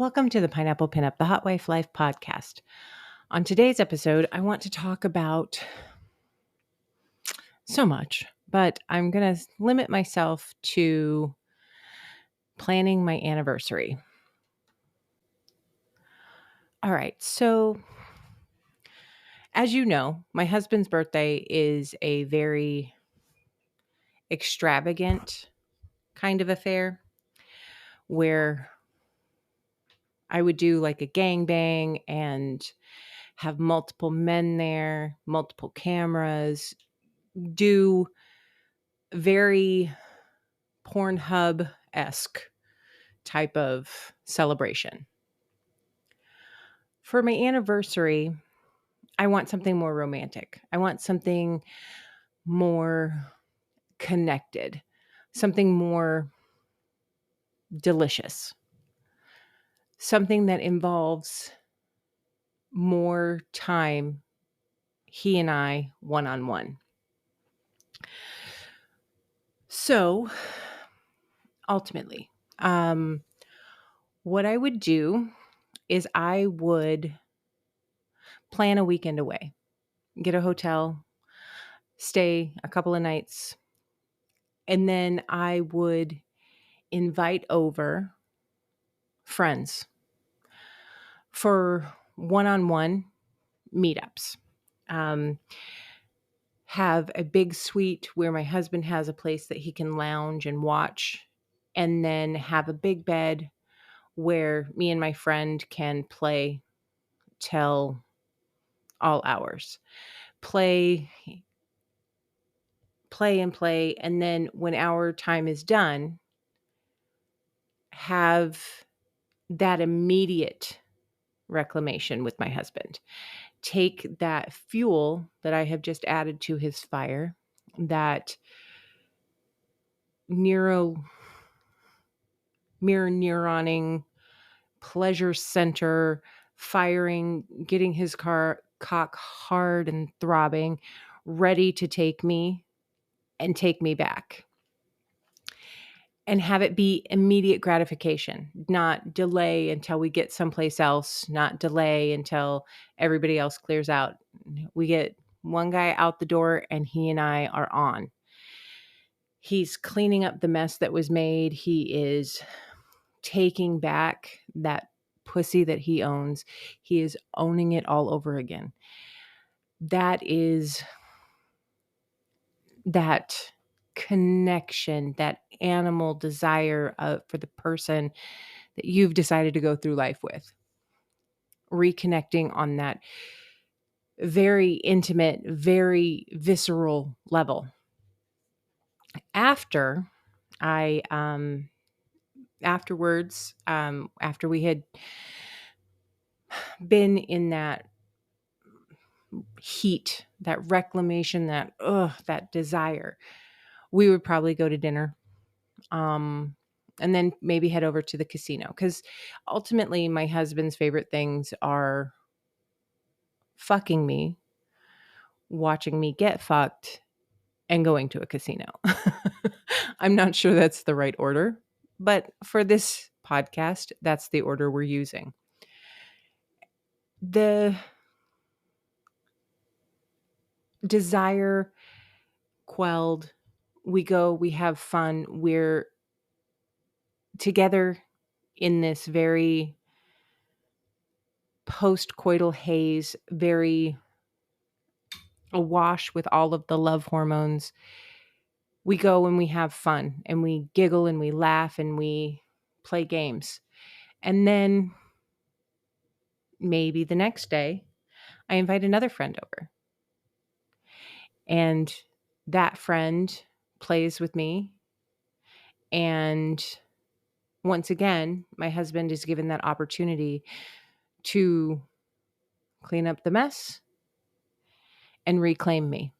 Welcome to the Pineapple Pinup, the Hot Wife Life podcast. On today's episode, I want to talk about so much, but I'm going to limit myself to planning my anniversary. All right. So, as you know, my husband's birthday is a very extravagant kind of affair where I would do like a gangbang and have multiple men there, multiple cameras, do very Pornhub-esque type of celebration. For my anniversary, I want something more romantic. I want something more connected, something more delicious, something that involves more time, he and I, one-on-one. So, ultimately, what I would do is I would plan a weekend away, get a hotel, stay a couple of nights, and then I would invite over friends for one-on-one meetups. Have a big suite where my husband has a place that he can lounge and watch, and then have a big bed where me and my friend can play till all hours. Play, and then when our time is done, have that immediate reclamation with my husband. Take that fuel that I have just added to his fire, that mirror neuroning, pleasure center firing, getting his cock hard and throbbing, ready to take me and take me back. And have it be immediate gratification, not delay until we get someplace else, not delay until everybody else clears out. We get one guy out the door and he and I are on. He's cleaning up the mess that was made. He is taking back that pussy that he owns. He is owning it all over again. That is that connection, that animal desire for the person that you've decided to go through life with. Reconnecting on that very intimate, very visceral level. After we had been in that heat, that reclamation, that desire, we would probably go to dinner. And then maybe head over to the casino. Because ultimately, my husband's favorite things are fucking me, watching me get fucked, and going to a casino. I'm not sure that's the right order, but for this podcast, that's the order we're using. The desire quelled, we go, we have fun, we're together in this very post-coital haze, very awash with all of the love hormones. We go and we have fun and we giggle and we laugh and we play games. And then maybe the next day, I invite another friend over. And that friend plays with me. And once again, my husband is given that opportunity to clean up the mess and reclaim me.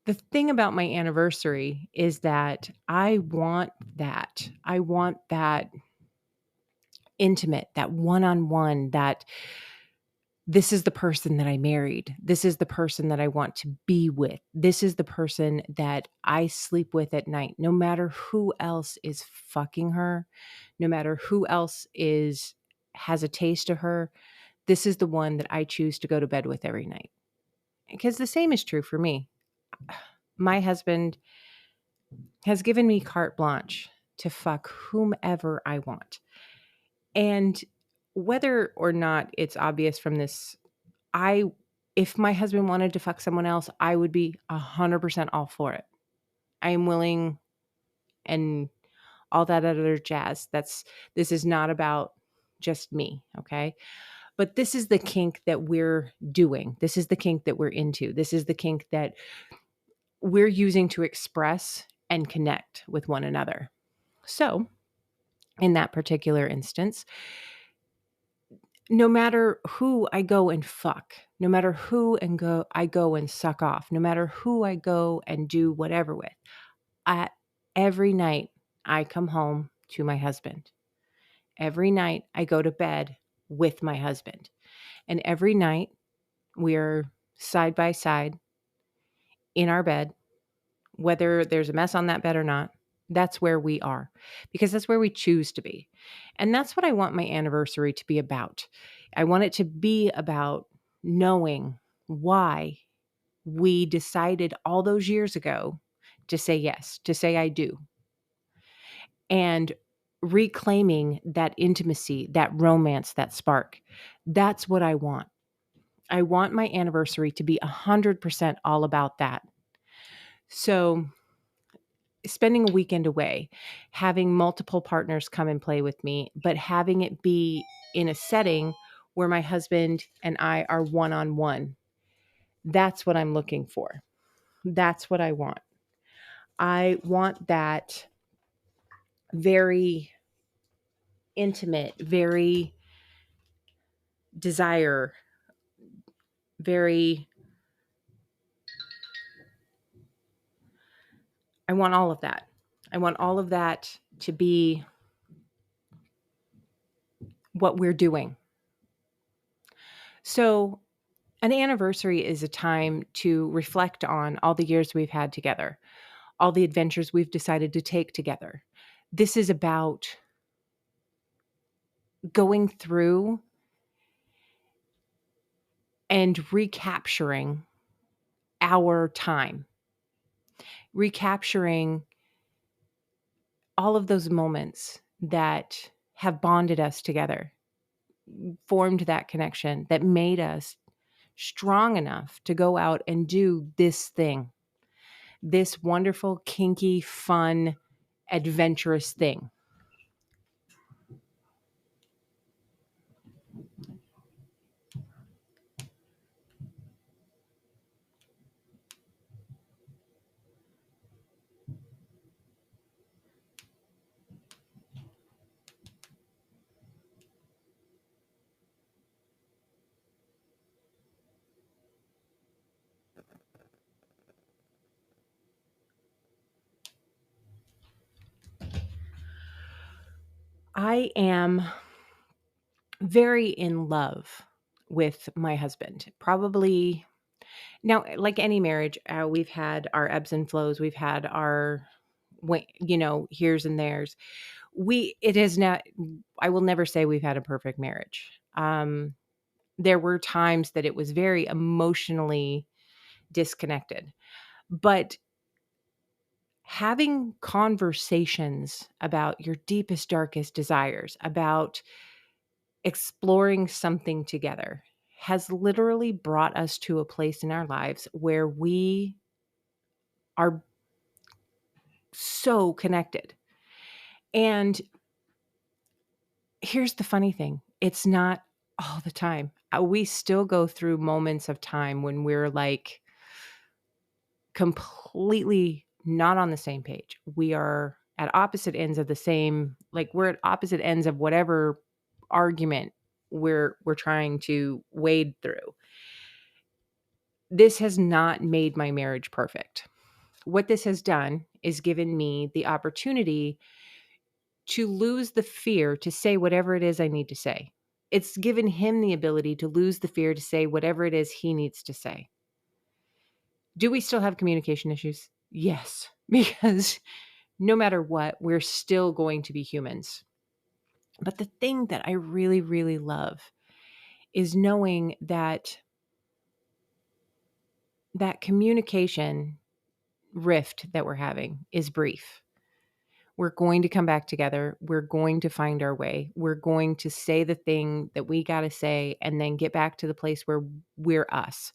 The thing about my anniversary is that I want that. I want that intimate, that one-on-one, that this is the person that I married. This is the person that I want to be with. This is the person that I sleep with at night, no matter who else is fucking her, no matter who else is has a taste of her, this is the one that I choose to go to bed with every night. Because the same is true for me. My husband has given me carte blanche to fuck whomever I want. And whether or not it's obvious from this, I if my husband wanted to fuck someone else, I would be 100% all for it. I am willing and all that other jazz. This is not about just me, okay? But this is the kink that we're doing. This is the kink that we're into. This is the kink that we're using to express and connect with one another. So, in that particular instance, no matter who I go and fuck, no matter who I go and suck off, no matter who I go and do whatever with, every night I come home to my husband. Every night I go to bed with my husband. And every night we're side by side in our bed, whether there's a mess on that bed or not. That's where we are, because that's where we choose to be. And that's what I want my anniversary to be about. I want it to be about knowing why we decided all those years ago to say yes, to say I do, and reclaiming that intimacy, that romance, that spark. That's what I want. I want my anniversary to be 100% all about that. So, spending a weekend away, having multiple partners come and play with me, but having it be in a setting where my husband and I are one-on-one. That's what I'm looking for. That's what I want. I want that very intimate, very desire, very I want all of that. I want all of that to be what we're doing. So, an anniversary is a time to reflect on all the years we've had together, all the adventures we've decided to take together. This is about going through and recapturing our time, recapturing all of those moments that have bonded us together, formed that connection that made us strong enough to go out and do this thing, this wonderful, kinky, fun, adventurous thing. I am very in love with my husband. Probably now, like any marriage, we've had our ebbs and flows. We've had our, here's and there's. It is not. I will never say we've had a perfect marriage. There were times that it was very emotionally disconnected, but having conversations about your deepest, darkest desires, about exploring something together has literally brought us to a place in our lives where we are so connected. And here's the funny thing, it's not all the time. We still go through moments of time when we're like completely not on the same page. We are at opposite ends of the same, like we're at opposite ends of whatever argument we're trying to wade through. This has not made my marriage perfect. What this has done is given me the opportunity to lose the fear to say whatever it is I need to say. It's given him the ability to lose the fear to say whatever it is he needs to say. Do we still have communication issues? Yes, because no matter what, we're still going to be humans. But the thing that I really, really love is knowing that that communication rift that we're having is brief. We're going to come back together. We're going to find our way. We're going to say the thing that we got to say and then get back to the place where we're us.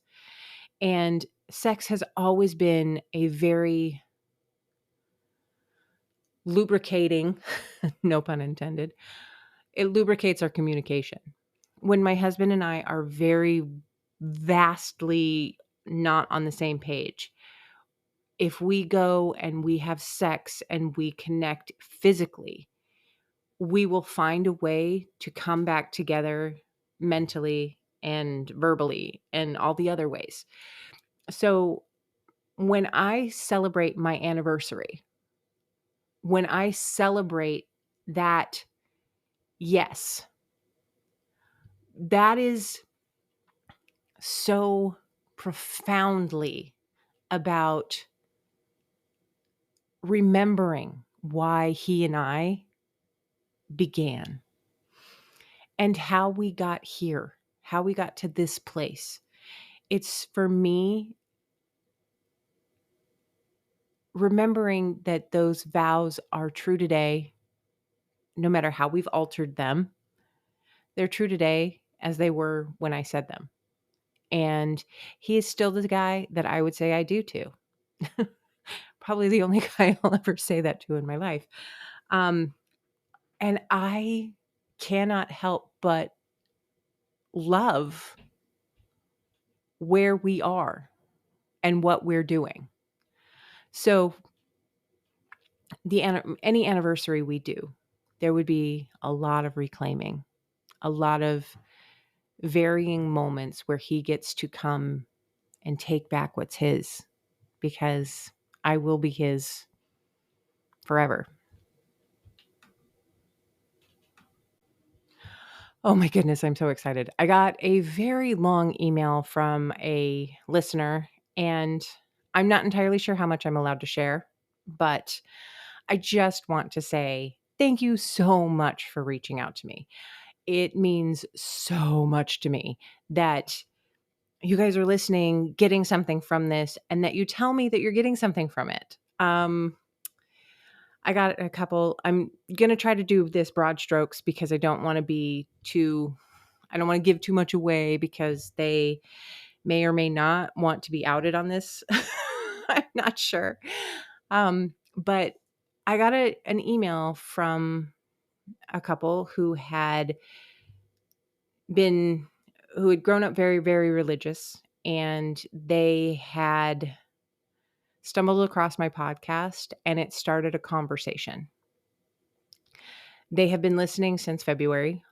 And sex has always been a very lubricating, no pun intended, it lubricates our communication. When my husband and I are very vastly not on the same page, if we go and we have sex and we connect physically, we will find a way to come back together mentally and verbally and all the other ways. So when I celebrate my anniversary, when I celebrate that, yes, that is so profoundly about remembering why he and I began and how we got here, how we got to this place. It's for me remembering that those vows are true today, no matter how we've altered them. They're true today as they were when I said them. And he is still the guy that I would say I do to. Probably the only guy I'll ever say that to in my life. Um, and I cannot help but love where we are and what we're doing. So any anniversary we do, there would be a lot of reclaiming, a lot of varying moments where he gets to come and take back what's his because I will be his forever. Oh my goodness, I'm so excited. I got a very long email from a listener, and I'm not entirely sure how much I'm allowed to share, but I just want to say thank you so much for reaching out to me. It means so much to me that you guys are listening, getting something from this, and that you tell me that you're getting something from it. I got a couple. I'm going to try to do this broad strokes because I don't want to give too much away because they may or may not want to be outed on this. I'm not sure. But I got an email from a couple who had grown up very, very religious, and they had stumbled across my podcast and it started a conversation. They have been listening since February,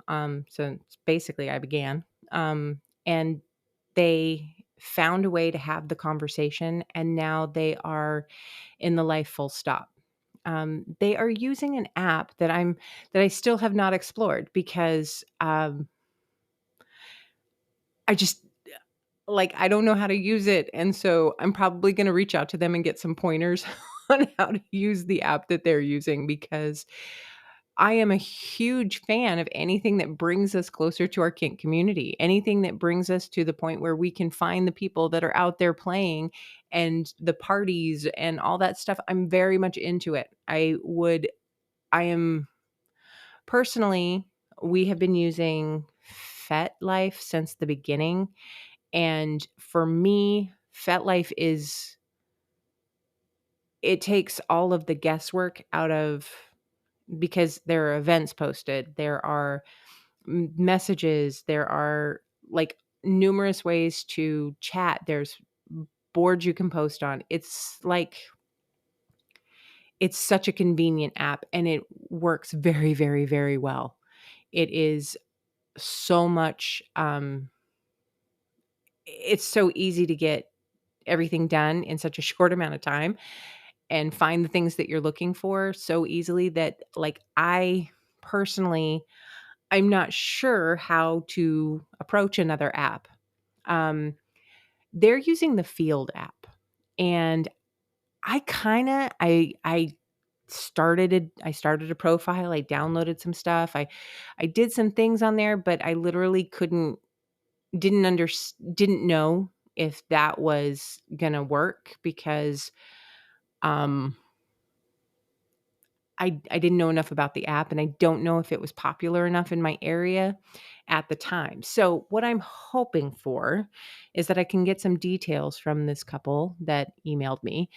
since basically I began, and they found a way to have the conversation, and now they are in the life full stop. They are using an app that I still have not explored because I just I don't know how to use it, and so I'm probably going to reach out to them and get some pointers on how to use the app that they're using because I am a huge fan of anything that brings us closer to our kink community, anything that brings us to the point where we can find the people that are out there playing and the parties and all that stuff. I'm very much into it. I am personally, we have been using FetLife since the beginning. And for me, FetLife it takes all of the guesswork out of because there are events posted, there are messages, there are numerous ways to chat, there's boards you can post on. It's such a convenient app and it works very, very, very well. It is so much, it's so easy to get everything done in such a short amount of time and find the things that you're looking for so easily that I personally I'm not sure how to approach another app. Um, they're using the Field app, and I I started a profile, I downloaded some stuff, I did some things on there, but I literally didn't know if that was gonna work because, um, I didn't know enough about the app, and I don't know if it was popular enough in my area at the time. So, what I'm hoping for is that I can get some details from this couple that emailed me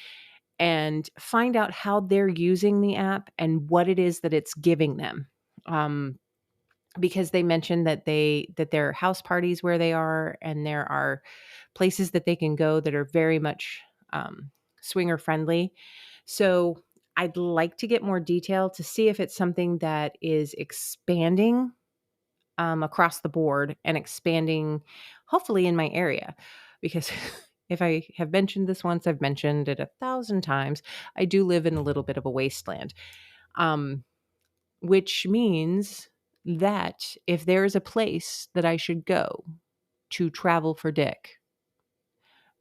and find out how they're using the app and what it is that it's giving them. Um, because they mentioned that there are house parties where they are, and there are places that they can go that are very much swinger friendly. So I'd like to get more detail to see if it's something that is expanding across the board and expanding, hopefully in my area, because if I have mentioned this once, I've mentioned it 1,000 times. I do live in a little bit of a wasteland. Um, which means that if there is a place that I should go to travel for Dick,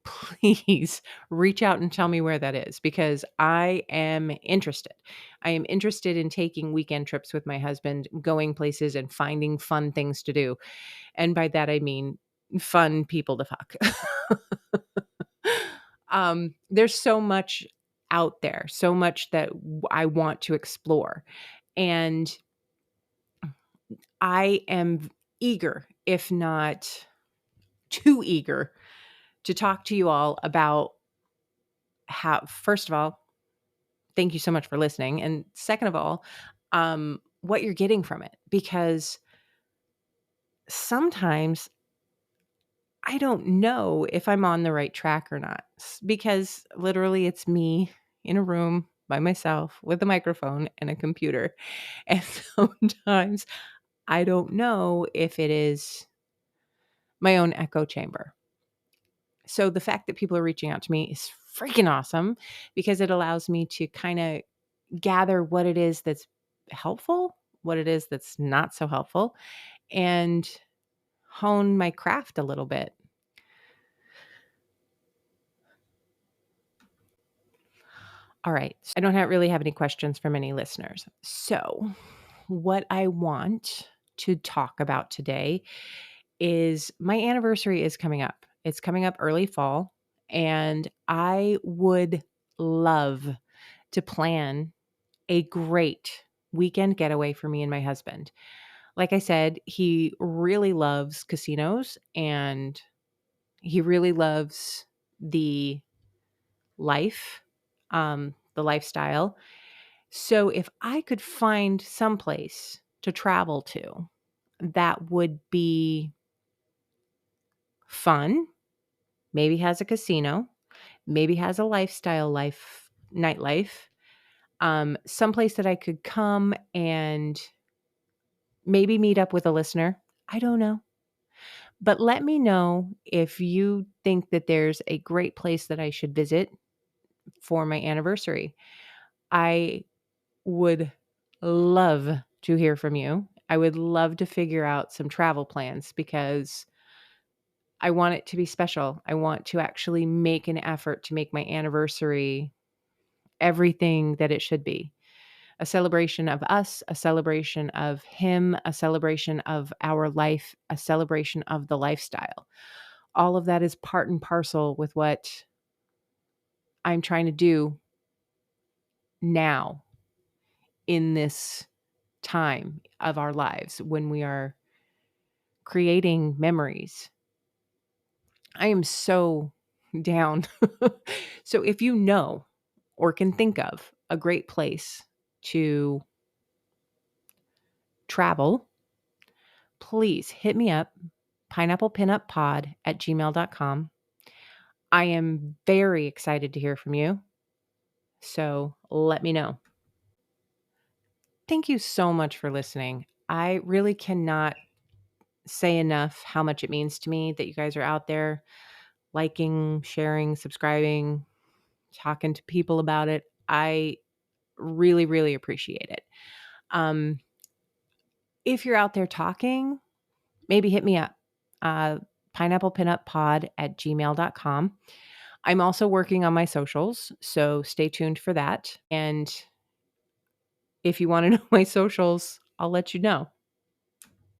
please reach out and tell me where that is because I am interested. I am interested in taking weekend trips with my husband, going places and finding fun things to do. And by that, I mean fun people to fuck. There's so much out there, so much that I want to explore. And I am eager, if not too eager, to talk to you all about how, first of all, thank you so much for listening. And second of all, what you're getting from it. Because sometimes I don't know if I'm on the right track or not. Because literally it's me in a room by myself with a microphone and a computer. And sometimes I don't know if it is my own echo chamber. So the fact that people are reaching out to me is freaking awesome because it allows me to kind of gather what it is that's helpful, what it is that's not so helpful, and hone my craft a little bit. All right. I don't really have any questions from any listeners. So, what I want to talk about today is my anniversary is coming up. It's coming up early fall, and I would love to plan a great weekend getaway for me and my husband. Like I said, he really loves casinos and he really loves the the lifestyle. So if I could find some place to travel to that would be fun, maybe has a casino, maybe has a nightlife, someplace that I could come and maybe meet up with a listener. I don't know. But let me know if you think that there's a great place that I should visit for my anniversary. I would love to hear from you. I would love to figure out some travel plans because I want it to be special. I want to actually make an effort to make my anniversary everything that it should be. A celebration of us, a celebration of him, a celebration of our life, a celebration of the lifestyle. All of that is part and parcel with what I'm trying to do now in this time of our lives when we are creating memories. I am so down. So if you know or can think of a great place to travel, please hit me up, pineapplepinuppod@gmail.com. I am very excited to hear from you. So let me know. Thank you so much for listening. I really cannot say enough how much it means to me that you guys are out there liking, sharing, subscribing, talking to people about it. I really, really appreciate it. Um, if you're out there talking, maybe hit me up. pineapplepinuppod@gmail.com. I'm also working on my socials, so stay tuned for that. And If you wanna know my socials, I'll let you know.